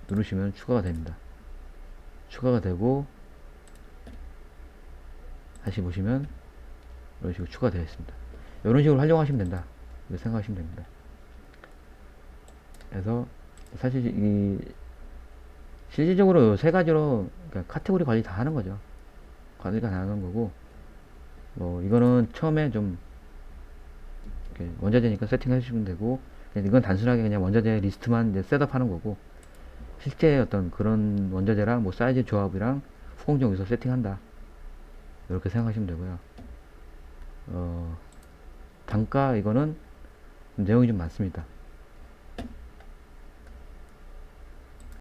누르시면 추가가 됩니다. 추가가 되고 다시 보시면 이런 식으로 추가되어 있습니다. 이런 식으로 활용하시면 된다. 이렇게 생각하시면 됩니다. 그래서 사실 이 실질적으로 3가지로 그러니까 카테고리 관리 다 하는 거죠. 관리가 다 하는 거고 뭐 이거는 처음에 좀 원자재니까 세팅해 주시면 되고 이건 단순하게 그냥 원자재 리스트만 이제 셋업하는 거고 실제 어떤 그런 원자재랑 뭐 사이즈 조합이랑 후공정 여기서 세팅한다 이렇게 생각하시면 되고요. 단가 이거는 내용이 좀 많습니다.